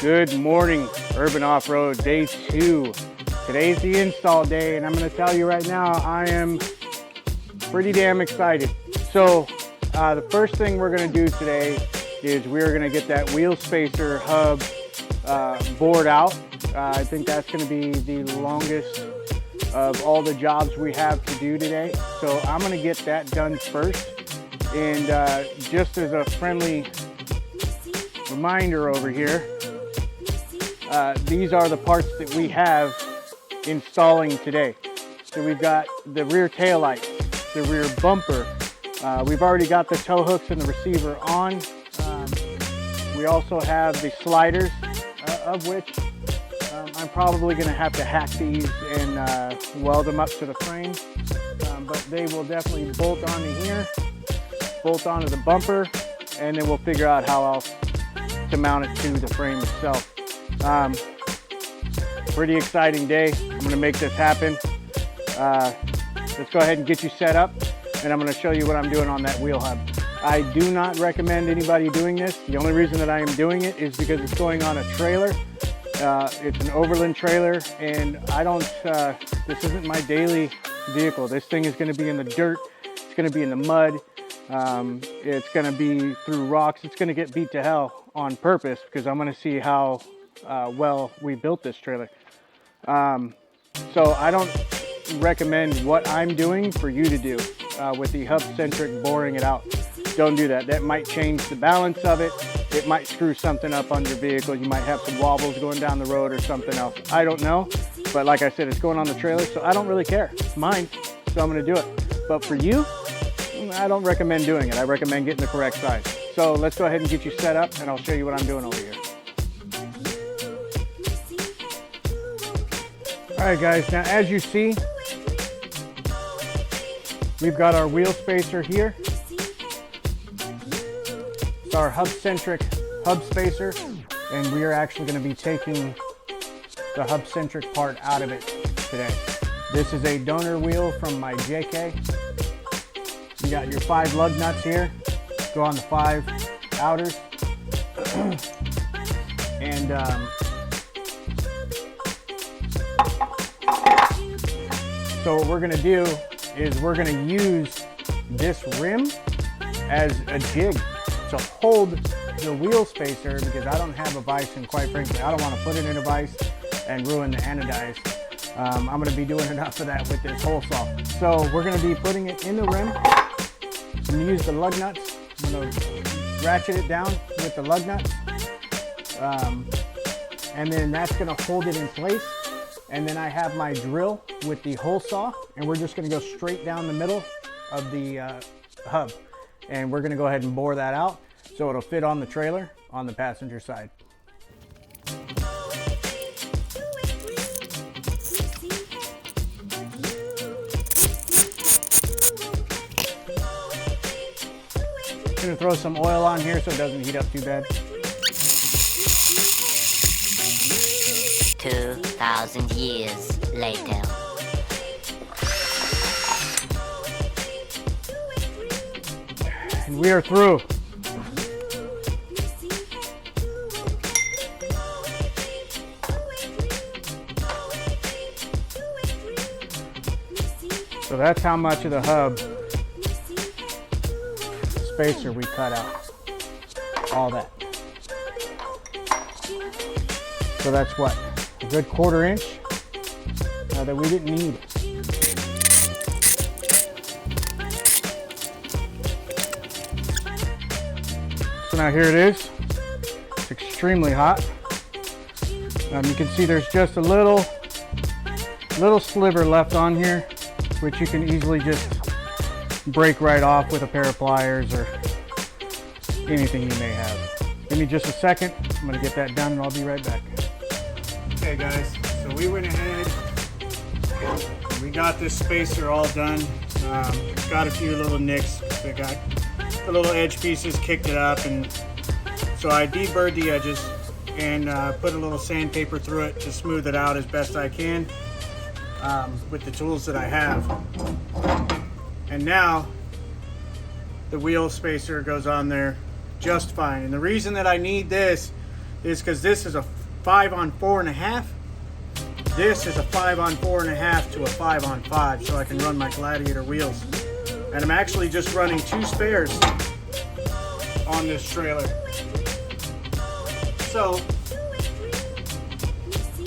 Good morning, Urban Off-Road, day 2. Today's the install day, and I'm going to tell you right now, I am pretty damn excited. So, the first thing we're going to do today is we're going to get that wheel spacer hub bored out. I think that's going to be the longest of all the jobs we have to do today. So I'm going to get that done first. And just as a friendly reminder over here, these are the parts that we have installing today. So we've got the rear tail lights, the rear bumper. We've already got the tow hooks and the receiver on. We also have the sliders, of which I'm probably going to have to hack these and weld them up to the frame. But they will definitely bolt onto here, bolt onto the bumper, and then we'll figure out how else to mount it to the frame itself. Pretty exciting day. I'm going to make this happen. Let's go ahead and get you set up, and I'm going to show you what I'm doing on that wheel hub. I do not recommend anybody doing this. The only reason that I am doing it is because it's going on a trailer. It's an Overland trailer, and I don't, this isn't my daily vehicle. This thing is going to be in the dirt. It's going to be in the mud. It's going to be through rocks. It's going to get beat to hell on purpose because I'm going to see how well we built this trailer. So I don't recommend what I'm doing for you to do with the hub-centric boring it out. Don't do that. That might change the balance of it. It might screw something up on your vehicle. You might have some wobbles going down the road or something else. I don't know. But like I said, it's going on the trailer, so I don't really care. It's mine, so I'm going to do it. But for you, I don't recommend doing it. I recommend getting the correct size. So let's go ahead and get you set up, and I'll show you what I'm doing over here. All right, guys. Now, as you see, we've got our wheel spacer here. It's our hub-centric hub spacer, and we are actually going to be taking the hub-centric part out of it today. This is a donor wheel from my JK. You got your 5 lug nuts here. Go on the 5 outers. And so what we're going to do is we're going to use this rim as a jig to hold the wheel spacer, because I don't have a vise, and quite frankly I don't want to put it in a vise and ruin the anodize. I'm going to be doing enough of that with this hole saw. So we're going to be putting it in the rim. I'm going to use the lug nuts. I'm going to ratchet it down with the lug nuts, and then that's going to hold it in place. And then I have my drill with the hole saw, and we're just going to go straight down the middle of the hub. And we're going to go ahead and bore that out so it'll fit on the trailer on the passenger side. I'm going to throw some oil on here so it doesn't heat up too bad. 2,000 years later. And we are through. So that's how much of the hub spacer we cut out. All that. So that's what? A good 1/4 inch that we didn't need. So now here it is. It's extremely hot. You can see there's just a little sliver left on here, which you can easily just break right off with a pair of pliers or anything you may have. Give me just a second. I'm going to get that done and I'll be right back. Okay guys, so we went ahead, we got this spacer all done. Got a few little nicks. I got the little edge pieces, kicked it up, and so I deburred the edges and put a little sandpaper through it to smooth it out as best I can with the tools that I have. And now the wheel spacer goes on there just fine. And the reason that I need this is because this is a 5 on 4.5. This is a 5 on 4.5 to a 5 on 5, so I can run my Gladiator wheels. And I'm actually just running 2 spares on this trailer. So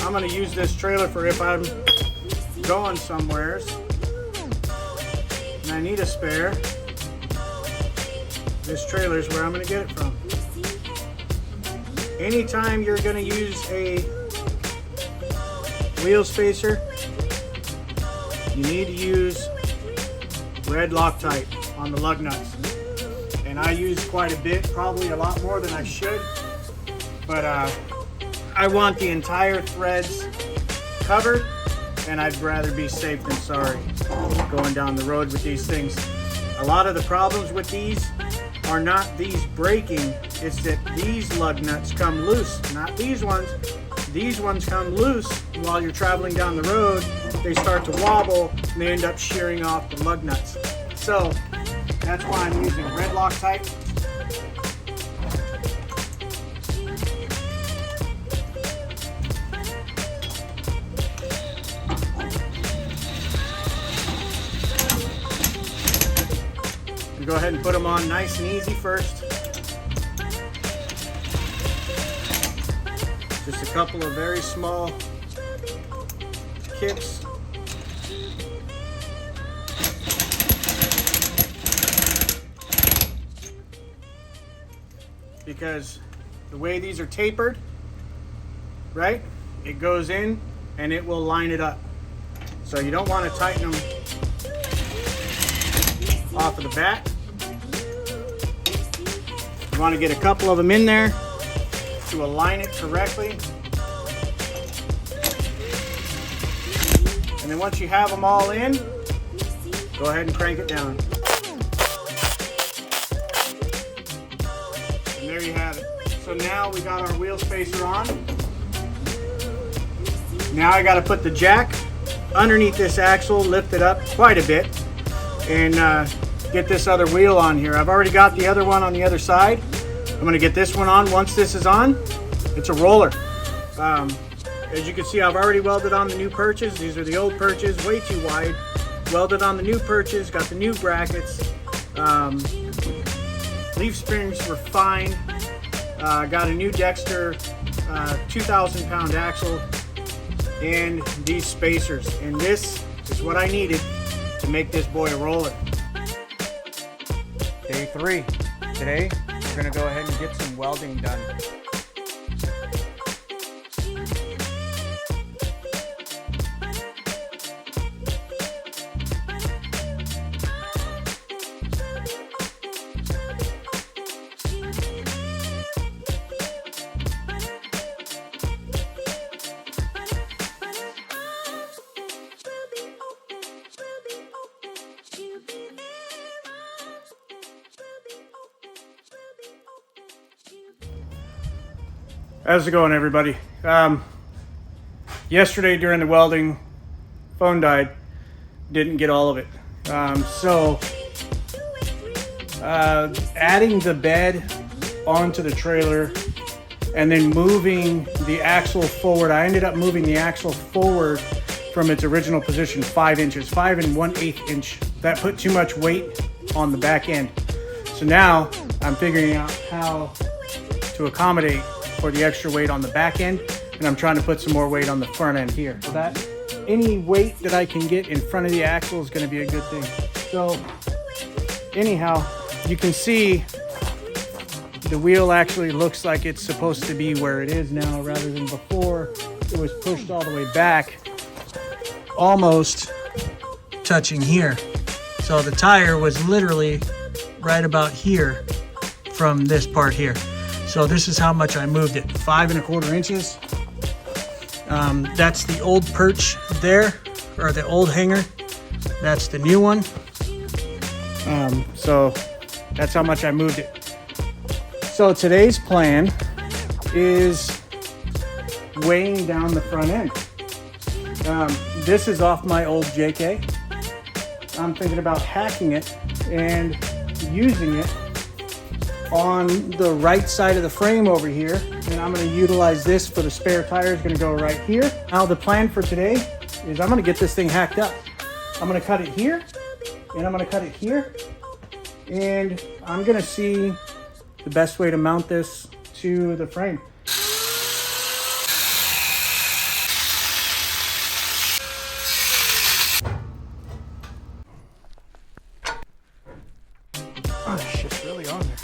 I'm going to use this trailer for if I'm going somewheres and I need a spare. This trailer is where I'm going to get it from. Anytime you're going to use a wheel spacer, you need to use red Loctite on the lug nuts. And I use quite a bit, probably a lot more than I should. But I want the entire threads covered, and I'd rather be safe than sorry going down the road with these things. A lot of the problems with these are not these breaking, it's that these lug nuts come loose, not these ones. These ones come loose while you're traveling down the road. They start to wobble and they end up shearing off the lug nuts. So that's why I'm using red Loctite. You go ahead and put them on nice and easy first. Just a couple of very small kicks. Because the way these are tapered, right? It goes in and it will line it up. So you don't want to tighten them off of the bat. You want to get a couple of them in there to align it correctly. And then once you have them all in, go ahead and crank it down. And there you have it. So now we got our wheel spacer on. Now I got to put the jack underneath this axle, lift it up quite a bit, and get this other wheel on here. I've already got the other one on the other side. I'm going to get this one on. Once this is on, it's a roller. As you can see, I've already welded on the new perches. These are the old perches, way too wide. Welded on the new perches, got the new brackets. Leaf springs were fine. Got a new Dexter 2,000 pound axle and these spacers. And this is what I needed to make this boy a roller. Day 3. Today, we're going to go ahead and get some welding done. How's it going, everybody? Yesterday during the welding, phone died. Didn't get all of it. Adding the bed onto the trailer and then moving the axle forward. I ended up moving the axle forward from its original position 5 inches, 5 1/8 inch. That put too much weight on the back end. So now I'm figuring out how to accommodate for the extra weight on the back end, and I'm trying to put some more weight on the front end here. So that any weight that I can get in front of the axle is going to be a good thing. So anyhow, you can see the wheel actually looks like it's supposed to be where it is now, rather than before it was pushed all the way back, almost touching here. So the tire was literally right about here from this part here. So this is how much I moved it, 5 1/4 inches. That's the old perch there, or the old hanger. That's the new one. So that's how much I moved it. So today's plan is weighing down the front end. This is off my old JK. I'm thinking about hacking it and using it on the right side of the frame over here, And I'm gonna utilize this for the spare tire. It's gonna go right here. Now the plan for today is I'm gonna get this thing hacked up. I'm gonna cut it here, and I'm gonna cut it here. And I'm gonna see the best way to mount this to the frame. Oh, this shit's really on there.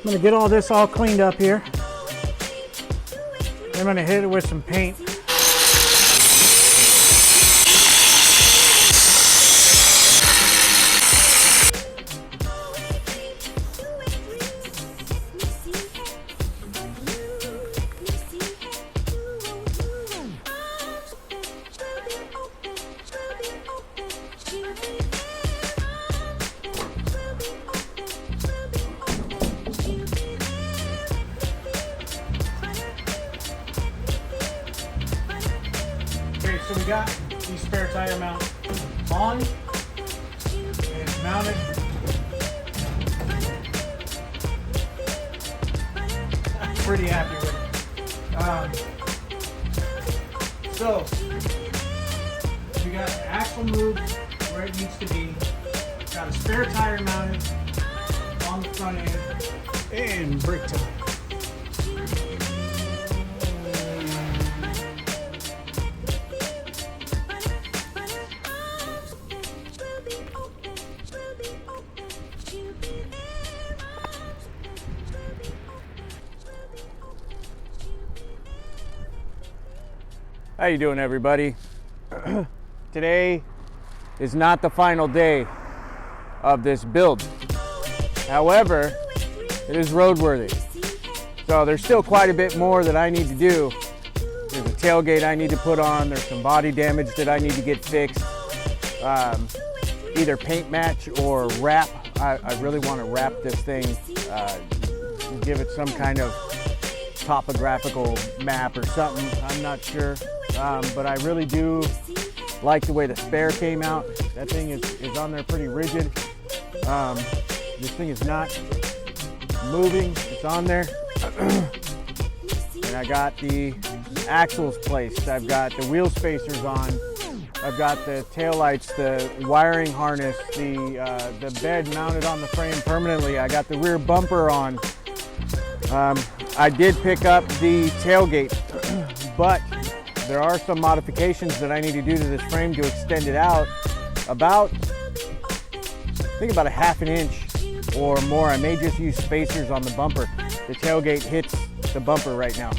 I'm gonna get all this all cleaned up here. I'm gonna hit it with some paint. So we got the spare tire mount on, and it's mounted. I'm pretty happy with it. So we got the axle moved where it needs to be. Got a spare tire mounted on the front end, and brake time. How you doing, everybody? Today is not the final day of this build. However, it is roadworthy. So there's still quite a bit more that I need to do. There's a tailgate I need to put on. There's some body damage that I need to get fixed. Either paint match or wrap. I really want to wrap this thing, give it some kind of topographical map or something. I'm not sure. But I really do like the way the spare came out. That thing is on there pretty rigid. This thing is not moving. It's on there. And I got the axles placed. I've got the wheel spacers on. I've got the taillights, the wiring harness, the bed mounted on the frame permanently. I got the rear bumper on. I did pick up the tailgate, but there are some modifications that I need to do to this frame to extend it out about, I think about a ½ inch or more. I may just use spacers on the bumper. The tailgate hits the bumper right now.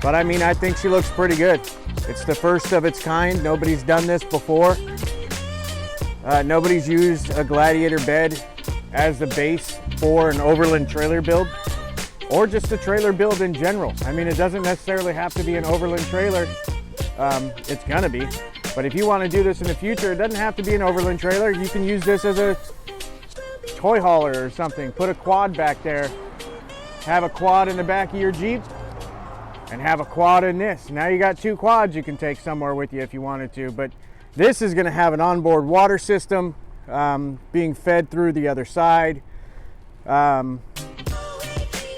But I mean, I think she looks pretty good. It's the first of its kind. Nobody's done this before. Nobody's used a Gladiator bed as the base for an Overland trailer build, or just a trailer build in general. I mean, it doesn't necessarily have to be an Overland trailer. It's gonna be, but if you want to do this in the future, it doesn't have to be an Overland trailer. You can use this as a toy hauler or something. Put a quad back there, have a quad in the back of your Jeep, and have a quad in this. Now you got two quads you can take somewhere with you if you wanted to, but this is gonna have an onboard water system being fed through the other side.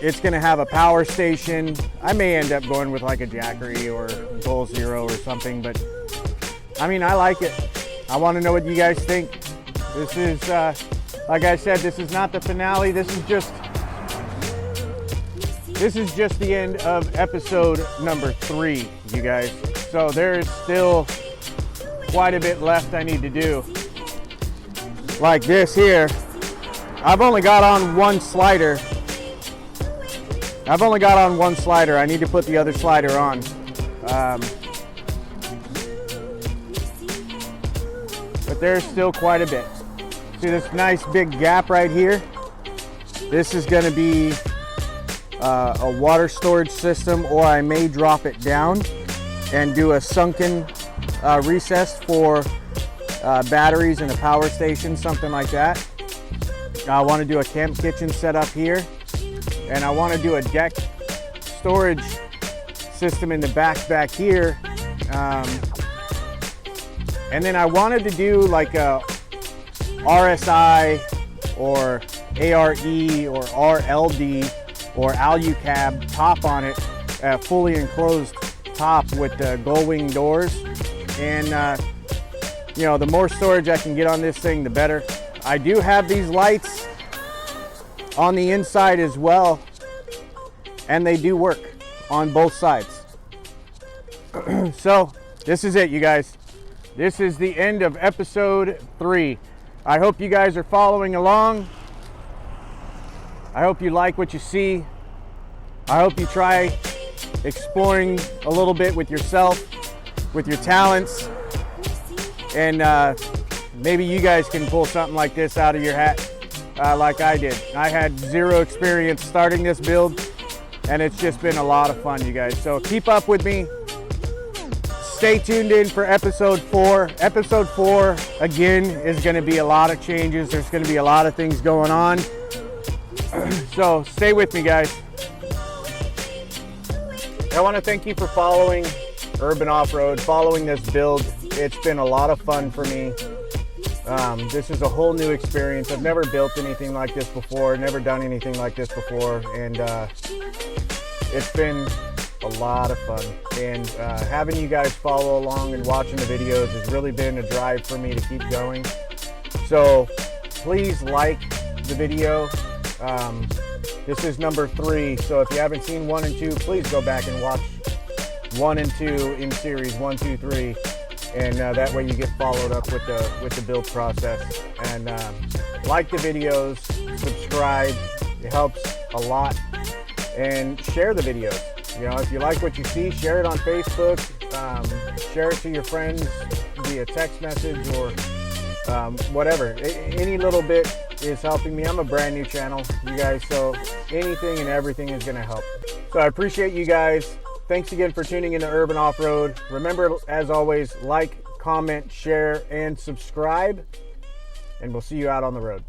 It's gonna have a power station. I may end up going with like a Jackery or Goal Zero or something, but I mean, I like it. I wanna know what you guys think. This is, like I said, this is not the finale. This is just the end of episode number 3, you guys. So there is still quite a bit left I need to do. Like this here, I've only got on one slider. I need to put the other slider on. But there's still quite a bit. See this nice big gap right here? This is gonna be a water storage system, or I may drop it down and do a sunken recess for batteries and a power station, something like that. I want to do a camp kitchen setup here. and I want to do a deck storage system in the back here. And then I wanted to do like a RSI or ARE or RLD or Alucab top on it, fully enclosed top with the gull wing doors. And you know, the more storage I can get on this thing, the better. I do have these lights on the inside as well, and they do work on both sides. So this is it, you guys. This is the end of episode 3. I hope you guys are following along. I hope you like what you see. I hope you try exploring a little bit with yourself, with your talents, and maybe you guys can pull something like this out of your hat like I did. I had zero experience starting this build, and it's just been a lot of fun, you guys. So keep up with me. Stay tuned in for episode 4. Episode 4, again, is going to be a lot of changes. There's going to be a lot of things going on. So stay with me, guys. I want to thank you for following Urban Off-Road, following this build. It's been a lot of fun for me. This is a whole new experience. I've never built anything like this before, never done anything like this before, and it's been a lot of fun. And having you guys follow along and watching the videos has really been a drive for me to keep going. So please like the video. This is number 3, so if you haven't seen 1 and 2, please go back and watch 1 and 2 in series 1, 2, 3, and that way you get followed up with the build process. And like the videos, subscribe, it helps a lot, and share the videos. You know, if you like what you see, share it on Facebook, share it to your friends via text message or whatever. Any little bit is helping me. I'm a brand new channel, you guys, so anything and everything is going to help. So I appreciate you guys. Thanks again for tuning into Urban Off-Road. Remember, as always, like, comment, share, and subscribe, and we'll see you out on the road.